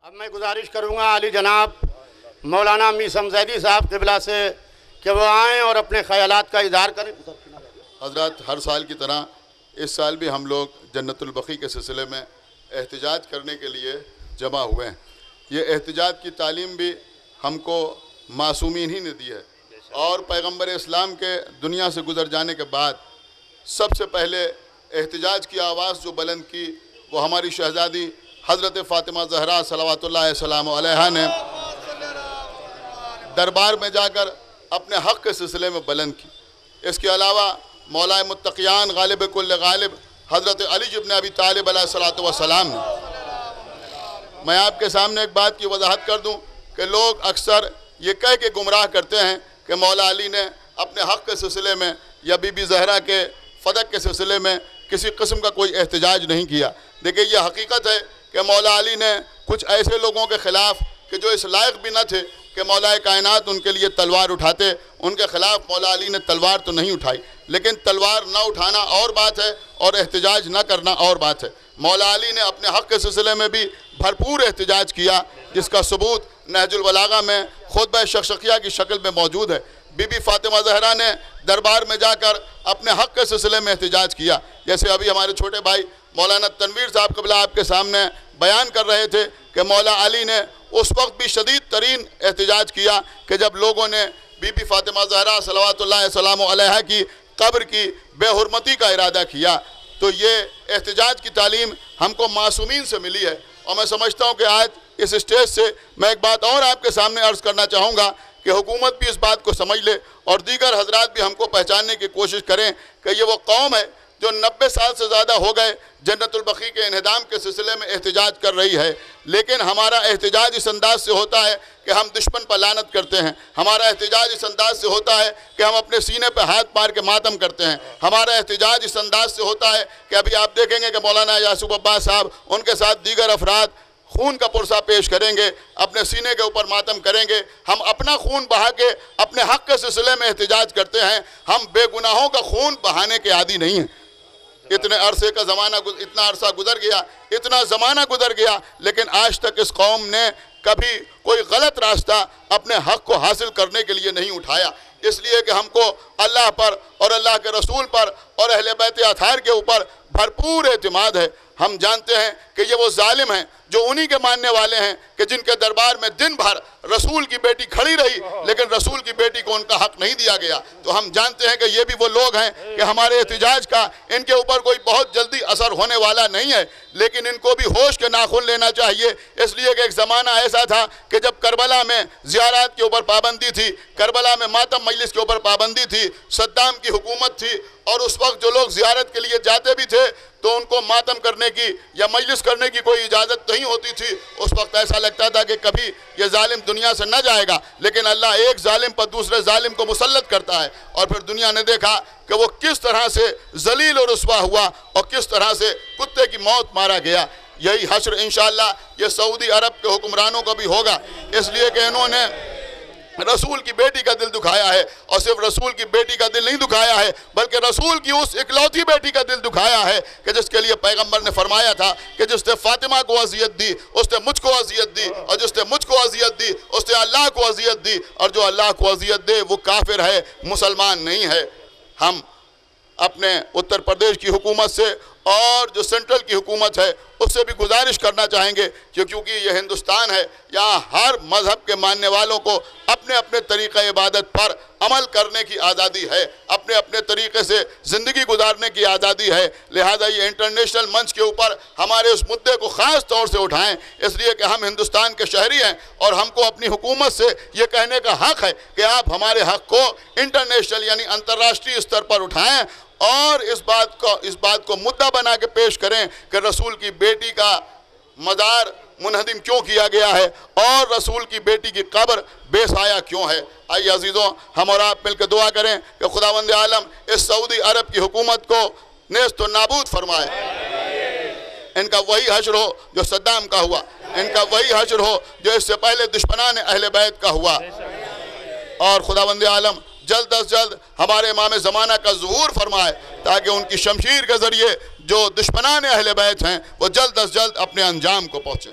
اب میں گزارش کروں گا علی جناب مولانا میثم زیدی صاحب قبلہ سے کہ وہ آئیں اور اپنے خیالات کا اظہار کریں۔ حضرات، ہر سال کی طرح اس سال بھی ہم لوگ جنت البقیع کے سلسلے میں احتجاج کرنے کے لیے جمع ہوئے ہیں۔ یہ احتجاج کی تعلیم بھی ہم کو معصومین ہی نے دی ہے، اور پیغمبر اسلام کے دنیا سے گزر جانے کے بعد سب سے پہلے احتجاج کی آواز جو بلند کی وہ ہماری شہزادی حضرت فاطمہ زہرا صلوات اللہ السلام علیہا نے دربار میں جا کر اپنے حق کے سلسلے میں بلند کی۔ اس کے علاوہ مولا متقیان غالب کل غالب حضرت علی ابن ابی طالب علیہ السلام نے۔ میں آپ کے سامنے ایک بات کی وضاحت کر دوں کہ لوگ اکثر یہ کہہ کے گمراہ کرتے ہیں کہ مولا علی نے اپنے حق کے سلسلے میں یا بی بی زہرا کے فدق کے سلسلے میں کسی قسم کا کوئی احتجاج نہیں کیا۔ دیکھیں، یہ حقیقت ہے کہ مولا علی نے کچھ ایسے لوگوں کے خلاف کہ جو اس لائق بھی نہ تھے کہ مولا کائنات ان کے لیے تلوار اٹھاتے، ان کے خلاف مولا علی نے تلوار تو نہیں اٹھائی، لیکن تلوار نہ اٹھانا اور بات ہے اور احتجاج نہ کرنا اور بات ہے۔ مولا علی نے اپنے حق کے سلسلے میں بھی بھرپور احتجاج کیا، جس کا ثبوت نہج البلاغہ میں خطبہ شقشقیہ کی شکل میں موجود ہے۔ بی بی فاطمہ زہرا نے دربار میں جا کر اپنے حق کے سلسلے میں احتجاج کیا، جیسے ابھی ہمارے چھوٹے بھائی مولانا تنویر صاحب قبلہ آپ کے سامنے بیان کر رہے تھے کہ مولا علی نے اس وقت بھی شدید ترین احتجاج کیا کہ جب لوگوں نے بی بی فاطمہ زہرا صلوات اللہ السلام علیہا کی قبر کی بے حرمتی کا ارادہ کیا۔ تو یہ احتجاج کی تعلیم ہم کو معصومین سے ملی ہے، اور میں سمجھتا ہوں کہ آج اس اسٹیج سے میں ایک بات اور آپ کے سامنے عرض کرنا چاہوں گا کہ حکومت بھی اس بات کو سمجھ لے اور دیگر حضرات بھی ہم کو پہچاننے کی کوشش کریں کہ یہ وہ قوم ہے جو 90 سال سے زیادہ ہو گئے جنت البقیع کے انہدام کے سلسلے میں احتجاج کر رہی ہے، لیکن ہمارا احتجاج اس انداز سے ہوتا ہے کہ ہم دشمن پر لعنت کرتے ہیں۔ ہمارا احتجاج اس انداز سے ہوتا ہے کہ ہم اپنے سینے پہ ہاتھ مار کے ماتم کرتے ہیں۔ ہمارا احتجاج اس انداز سے ہوتا ہے کہ ابھی آپ دیکھیں گے کہ مولانا یعصوب عباس صاحب ان کے ساتھ دیگر افراد خون کا پرسہ پیش کریں گے، اپنے سینے کے اوپر ماتم کریں گے۔ ہم اپنا خون بہا کے اپنے حق کے سلسلے میں احتجاج کرتے ہیں، ہم بے گناہوں کا خون بہانے کے عادی نہیں ہیں۔ اتنے عرصے کا زمانہ اتنا عرصہ گزر گیا، اتنا زمانہ گزر گیا، لیکن آج تک اس قوم نے کبھی کوئی غلط راستہ اپنے حق کو حاصل کرنے کے لیے نہیں اٹھایا۔ اس لیے کہ ہم کو اللہ پر اور اللہ کے رسول پر اور اہل بیت اطہار کے اوپر بھرپور اعتماد ہے۔ ہم جانتے ہیں کہ یہ وہ ظالم ہیں جو انہی کے ماننے والے ہیں کہ جن کے دربار میں دن بھر رسول کی بیٹی کھڑی رہی لیکن رسول کی بیٹی کو ان کا حق نہیں دیا گیا۔ تو ہم جانتے ہیں کہ یہ بھی وہ لوگ ہیں کہ ہمارے احتجاج کا ان کے اوپر کوئی بہت جلدی اثر ہونے والا نہیں ہے، لیکن ان کو بھی ہوش کے ناخن لینا چاہیے۔ اس لیے کہ ایک زمانہ ایسا تھا کہ جب کربلا میں زیارات کے اوپر پابندی تھی، کربلا میں ماتم مجلس کے اوپر پابندی تھی، صدام کی حکومت تھی، اور اس وقت جو لوگ زیارت کے لیے جاتے بھی تھے تو ان کو ماتم کرنے کی یا مجلس کرنے کی کوئی اجازت نہیں ہوتی تھی۔ اس وقت ایسا لگتا تھا کہ کبھی یہ ظالم دنیا سے نہ جائے گا، لیکن اللہ ایک ظالم پر دوسرے ظالم کو مسلط کرتا ہے، اور پھر دنیا نے دیکھا کہ وہ کس طرح سے ذلیل اور رسوا ہوا اور کس طرح سے کتے کی موت مارا گیا۔ یہی حشر انشاءاللہ یہ سعودی عرب کے حکمرانوں کا بھی ہوگا، اس لیے کہ انہوں نے رسول کی بیٹی کا دل دکھایا ہے، اور صرف رسول کی بیٹی کا دل نہیں دکھایا ہے بلکہ رسول کی اس اکلوتی بیٹی کا دل دکھایا ہے کہ جس کے لیے پیغمبر نے فرمایا تھا کہ جس نے فاطمہ کو اذیت دی اس نے مجھ کو اذیت دی، اور جس نے مجھ کو اذیت دی اس نے اللہ کو اذیت دی، اور جو اللہ کو اذیت دے وہ کافر ہے، مسلمان نہیں ہے۔ ہم اپنے اتر پردیش کی حکومت سے اور جو سینٹرل کی حکومت ہے اس سے بھی گزارش کرنا چاہیں گے کہ کیونکہ یہ ہندوستان ہے، یہاں ہر مذہب کے ماننے والوں کو اپنے اپنے طریقہ عبادت پر عمل کرنے کی آزادی ہے، اپنے اپنے طریقے سے زندگی گزارنے کی آزادی ہے۔ لہذا یہ انٹرنیشنل منچ کے اوپر ہمارے اس مدعے کو خاص طور سے اٹھائیں، اس لیے کہ ہم ہندوستان کے شہری ہیں اور ہم کو اپنی حکومت سے یہ کہنے کا حق ہے کہ آپ ہمارے حق کو انٹرنیشنل یعنی انترراشٹری استر پر اٹھائیں، اور اس بات کو مدعا بنا کے پیش کریں کہ رسول کی بیٹی کا مزار منہدم کیوں کیا گیا ہے اور رسول کی بیٹی کی قبر بے سایہ کیوں ہے۔ آئیے عزیزوں، ہم اور آپ مل کے دعا کریں کہ خداوند عالم اس سعودی عرب کی حکومت کو نیست و نابود فرمائے۔ ان کا وہی حشر ہو جو صدام کا ہوا، ان کا وہی حشر ہو جو اس سے پہلے دشمنان اہل بیت کا ہوا، اور خداوند عالم جلد از جلد ہمارے امام زمانہ کا ظہور فرمائے تاکہ ان کی شمشیر کے ذریعے جو دشمنان اہل بیت ہیں وہ جلد از جلد اپنے انجام کو پہنچیں۔